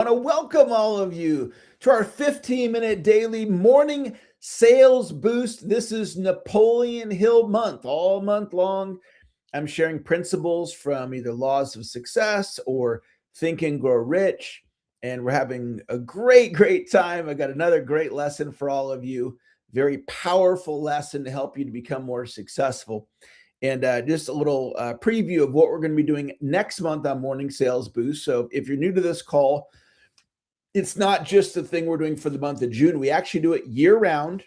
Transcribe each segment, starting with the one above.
I want to welcome all of you to our 15-minute daily morning sales boost. This is Napoleon Hill month, all month long. I'm sharing principles from either Laws of Success or Think and Grow Rich. And we're having a great time. I got another great lesson for all of you. Very powerful lesson to help you to become more successful. And just a little preview of what we're going to be doing next month on Morning Sales Boost. So if you're new to this call, it's not just the thing we're doing for the month of June. We actually do it year round,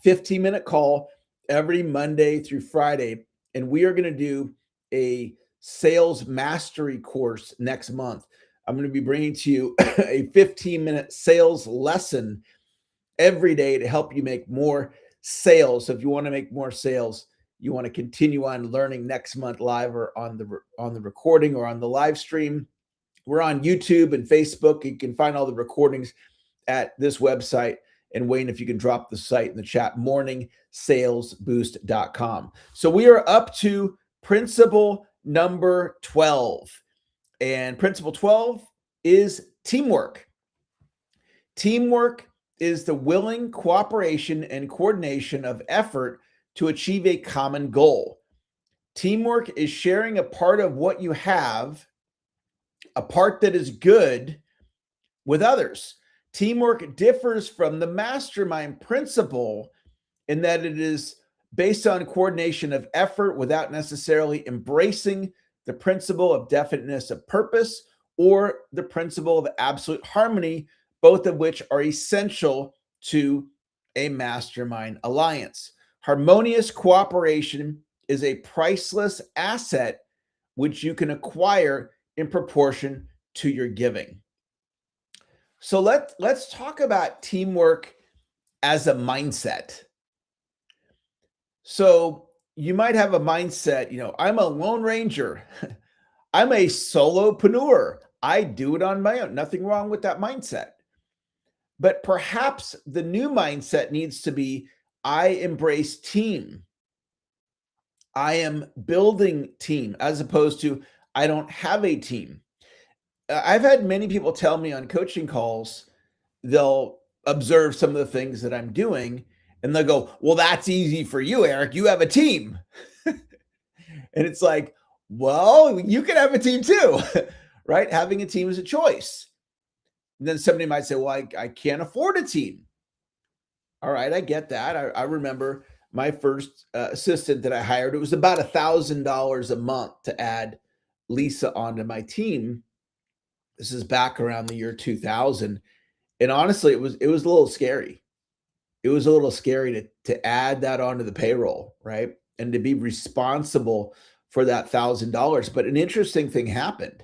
15-minute call every Monday through Friday. And we are going to do a sales mastery course next month. I'm going to be bringing to you a 15-minute sales lesson every day to help you make more sales. So if you want to make more sales, you want to continue on learning next month live or on the recording or on the live stream. We're on YouTube and Facebook. You can find all the recordings at this website. And Wayne, if you can drop the site in the chat, morningsalesboost.com. So we are up to principle number 12. And principle 12 is teamwork. Teamwork is the willing cooperation and coordination of effort to achieve a common goal. Teamwork is sharing a part of what you have, a part that is good, with others. Teamwork differs from the mastermind principle in that it is based on coordination of effort without necessarily embracing the principle of definiteness of purpose or the principle of absolute harmony, both of which are essential to a mastermind alliance. Harmonious cooperation is a priceless asset which you can acquire in proportion to your giving. So let's talk about teamwork as a mindset. So you might have a mindset, I'm a lone ranger. I'm a solopreneur. I do it on my own. Nothing wrong with that mindset. But perhaps the new mindset needs to be, I embrace team. I am building team, as opposed to I don't have a team. I've had many people tell me on coaching calls, they'll observe some of the things that I'm doing and they'll go, well, that's easy for you, Eric. You have a team. And it's like, well, you can have a team too, right? Having a team is a choice. And then somebody might say, well, I can't afford a team. All right, I get that. I remember my first assistant that I hired, it was about $1,000 a month to add Lisa onto my team. This is back around the year 2000. And honestly, it was a little scary. It was a little scary to add that onto the payroll, right? And to be responsible for that $1,000. But an interesting thing happened.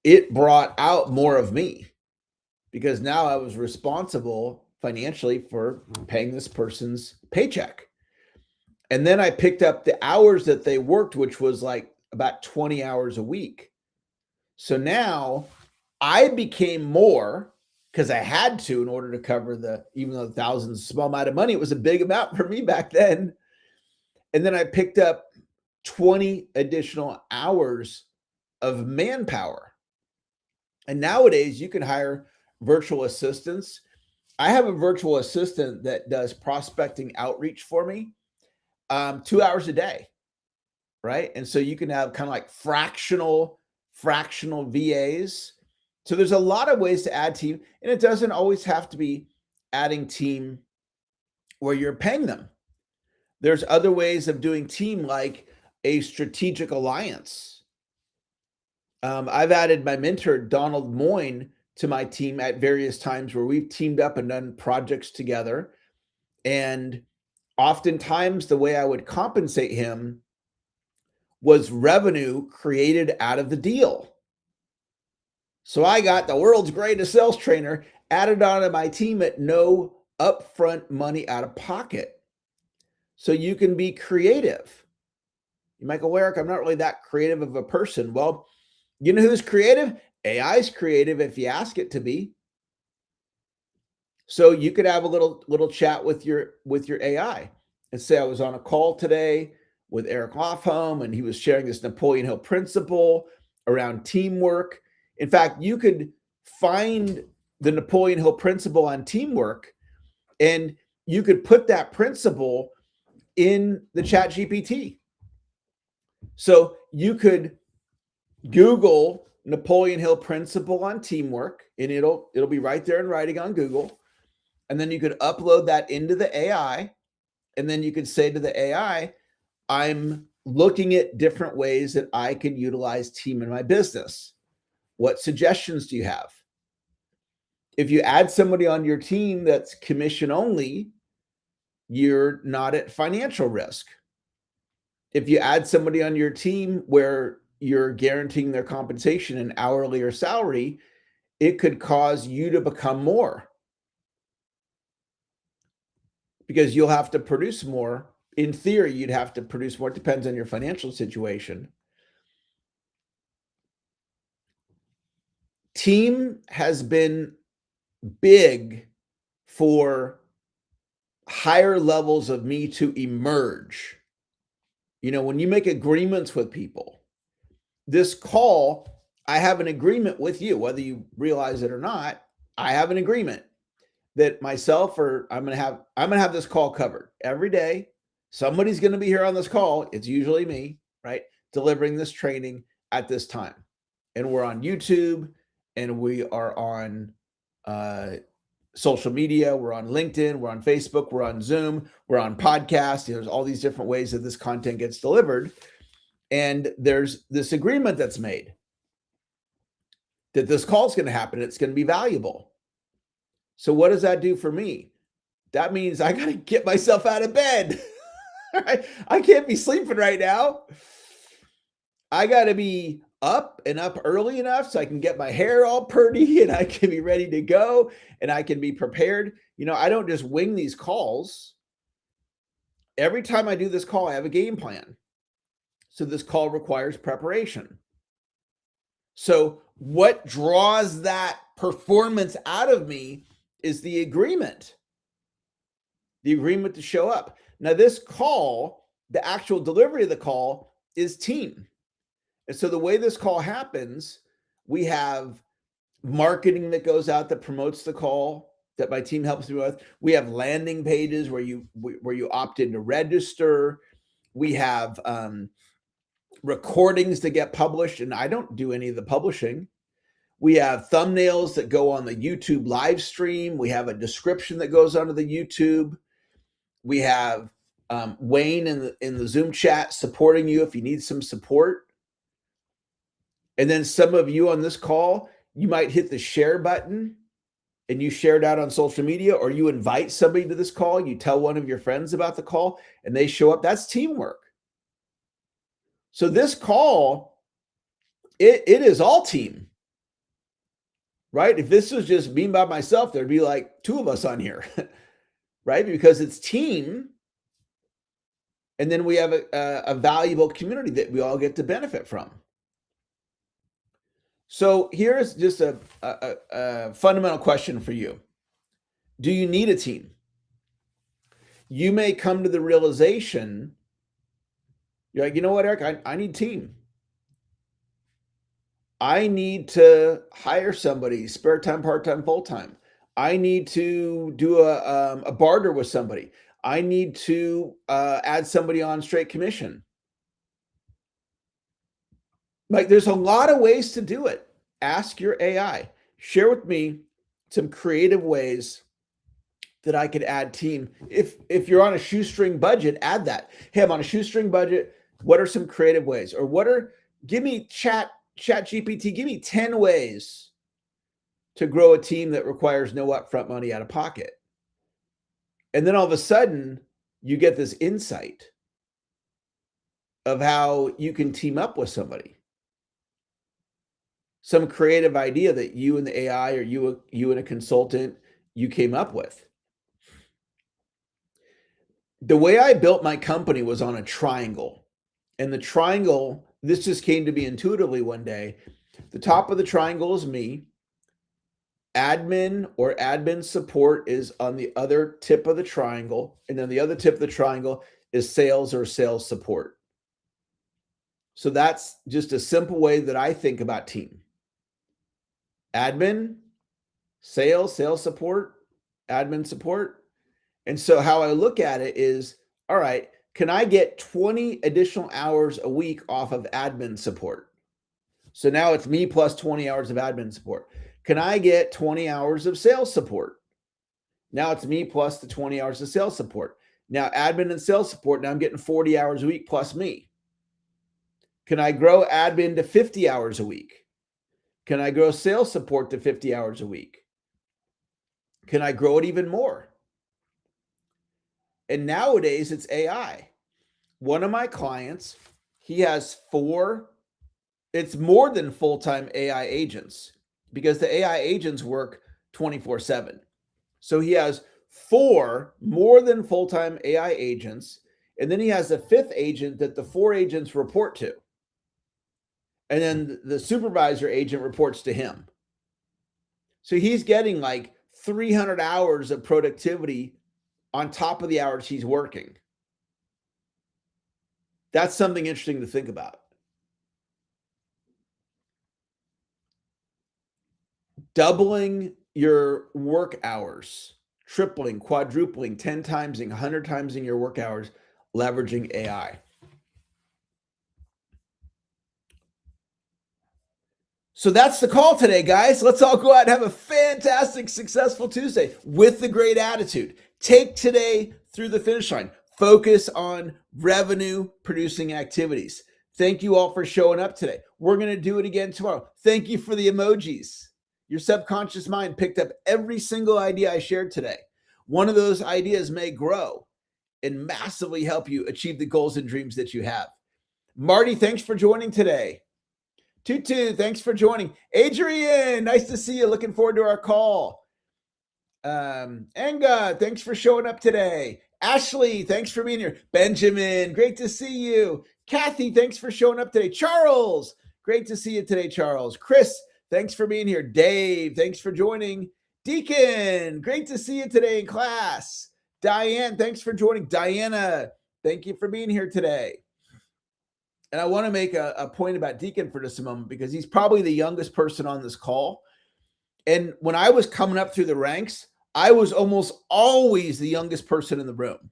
It brought out more of me because now I was responsible financially for paying this person's paycheck. And then I picked up the hours that they worked, which was like about 20 hours a week. So now I became more because I had to in order to cover even though $1,000 is a small amount of money, it was a big amount for me back then. And then I picked up 20 additional hours of manpower. And nowadays you can hire virtual assistants. I have a virtual assistant that does prospecting outreach for me 2 hours a day, right? And so you can have kind of like fractional VAs. So there's a lot of ways to add team, and it doesn't always have to be adding team where you're paying them. There's other ways of doing team, like a strategic alliance. I've added my mentor, Donald Moyne, to my team at various times where we've teamed up and done projects together. And oftentimes the way I would compensate him was revenue created out of the deal. So I got the world's greatest sales trainer added onto my team at no upfront money out of pocket. So you can be creative. You might go, Eric, I'm not really that creative of a person. Well, you know who's creative? AI is creative if you ask it to be. So you could have a little chat with your AI and say, I was on a call today with Eric Lofholm, and he was sharing this Napoleon Hill Principle around teamwork. In fact, you could find the Napoleon Hill Principle on teamwork, and you could put that principle in the Chat GPT. So you could Google Napoleon Hill Principle on teamwork, and it'll be right there in writing on Google. And then you could upload that into the AI, and then you could say to the AI, I'm looking at different ways that I can utilize team in my business. What suggestions do you have? If you add somebody on your team that's commission only, you're not at financial risk. If you add somebody on your team where you're guaranteeing their compensation in hourly or salary, it could cause you to become more because you'll have to produce more. In theory, you'd have to produce more. It depends on your financial situation. Team has been big for higher levels of me to emerge. When you make agreements with people, this call, I have an agreement with you, whether you realize it or not. I have an agreement that myself or I'm going to have this call covered every day. Somebody's going to be here on this call. It's usually me, right? Delivering this training at this time. And we're on YouTube, and we are on social media. We're on LinkedIn. We're on Facebook. We're on Zoom. We're on podcasts. There's all these different ways that this content gets delivered. And there's this agreement that's made that this call is going to happen. It's going to be valuable. So what does that do for me? That means I got to get myself out of bed. Right? I can't be sleeping right now. I got to be up early enough so I can get my hair all pretty and I can be ready to go and I can be prepared. I don't just wing these calls. Every time I do this call, I have a game plan. So this call requires preparation. So what draws that performance out of me is the agreement to show up. Now, this call, the actual delivery of the call is team. And so the way this call happens, we have marketing that goes out that promotes the call that my team helps me with. We have landing pages where you opt in to register. We have recordings that get published, and I don't do any of the publishing. We have thumbnails that go on the YouTube live stream. We have a description that goes onto the YouTube. We have Wayne in the Zoom chat supporting you if you need some support. And then some of you on this call, you might hit the share button and you share it out on social media, or you invite somebody to this call. You tell one of your friends about the call and they show up. That's teamwork. So this call, it is all team, right? If this was just me by myself, there'd be like two of us on here, right? Because it's team. And then we have a valuable community that we all get to benefit from. So here's just a fundamental question for you. Do you need a team? You may come to the realization, you're like, you know what, Eric, I need team. I need to hire somebody, spare time, part-time, full-time. I need to do a barter with somebody. I need to add somebody on straight commission. Like, there's a lot of ways to do it. Ask your AI. Share with me some creative ways that I could add team. If you're on a shoestring budget, add that. Hey, I'm on a shoestring budget. What are some creative ways? Or give me chat GPT, give me 10 ways to grow a team that requires no upfront money out of pocket. And then all of a sudden, you get this insight of how you can team up with somebody. Some creative idea that you and the AI or you and a consultant, you came up with. The way I built my company was on a triangle. And the triangle, this just came to me intuitively one day. The top of the triangle is me. Admin or admin support is on the other tip of the triangle. And then the other tip of the triangle is sales or sales support. So that's just a simple way that I think about team. admin, sales support, admin support. And so how I look at it is, all right, can I get 20 additional hours a week off of admin support? So now it's me plus 20 hours of admin support. Can I get 20 hours of sales support? Now it's me plus the 20 hours of sales support. Now admin and sales support, now I'm getting 40 hours a week plus me. Can I grow admin to 50 hours a week? Can I grow sales support to 50 hours a week? Can I grow it even more? And nowadays it's AI. One of my clients, he has 4, it's more than full-time AI agents because the AI agents work 24/7. So he has 4 more than full-time AI agents, and then he has a 5th agent that the 4 agents report to. And then the supervisor agent reports to him. So he's getting like 300 hours of productivity on top of the hours he's working. That's something interesting to think about. Doubling your work hours, tripling, quadrupling, 10 timesing, 100 timesing your work hours, leveraging AI. So that's the call today, guys. Let's all go out and have a fantastic, successful Tuesday with the great attitude. Take today through the finish line. Focus on revenue producing activities. Thank you all for showing up today. We're going to do it again tomorrow. Thank you for the emojis. Your subconscious mind picked up every single idea I shared today. One of those ideas may grow and massively help you achieve the goals and dreams that you have. Marty, thanks for joining today. Tutu, thanks for joining. Adrian, nice to see you. Looking forward to our call. Enga, thanks for showing up today. Ashley, thanks for being here. Benjamin, great to see you. Kathy, thanks for showing up today. Charles, great to see you today, Charles. Chris, thanks for being here. Dave, thanks for joining. Deacon, great to see you today in class. Diane, thanks for joining. Diana, thank you for being here today. And I want to make a point about Deacon for just a moment because he's probably the youngest person on this call. And when I was coming up through the ranks, I was almost always the youngest person in the room.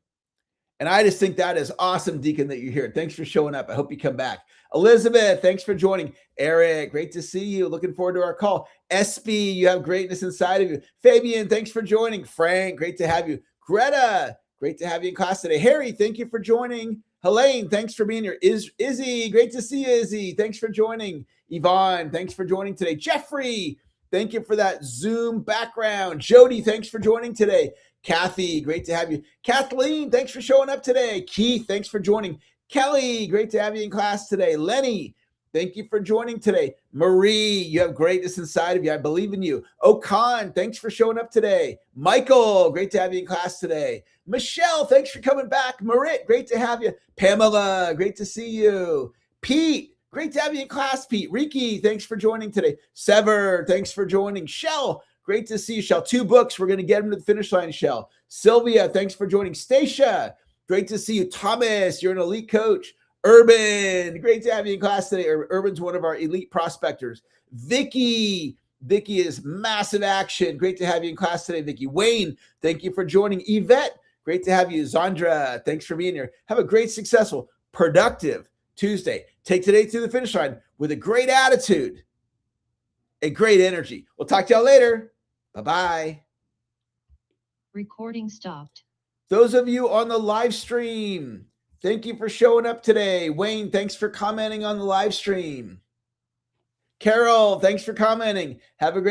And I just think that is awesome, Deacon, that you're here. Thanks for showing up. I hope you come back. Elizabeth, thanks for joining. Eric, great to see you. Looking forward to our call. SB, you have greatness inside of you. Fabian, thanks for joining. Frank, great to have you. Greta, great to have you in class today. Harry, thank you for joining. Helene, thanks for being here. Izzy, great to see you, Izzy. Thanks for joining. Yvonne, thanks for joining today. Jeffrey, thank you for that Zoom background. Jody, thanks for joining today. Kathy, great to have you. Kathleen, thanks for showing up today. Keith, thanks for joining. Kelly, great to have you in class today. Lenny, thank you for joining today. Marie, you have greatness inside of you. I believe in you. Okan, thanks for showing up today. Michael, great to have you in class today. Michelle, thanks for coming back. Marit, great to have you. Pamela, great to see you. Pete, great to have you in class, Pete. Riki, thanks for joining today. Sever, thanks for joining. Shell, great to see you, Shell. 2 books. We're going to get them to the finish line, Shell. Sylvia, thanks for joining. Stacia, great to see you. Thomas, you're an elite coach. Urban, great to have you in class today. Urban's one of our elite prospectors. Vicky is massive action. Great to have you in class today, Vicky. Wayne, thank you for joining. Yvette, great to have you. Zandra, thanks for being here. Have a great, successful, productive Tuesday. Take today to the finish line with a great attitude, a great energy. We'll talk to y'all later. Bye-bye. Recording stopped. Those of you on the live stream, thank you for showing up today. Wayne, thanks for commenting on the live stream. Carol, thanks for commenting. Have a great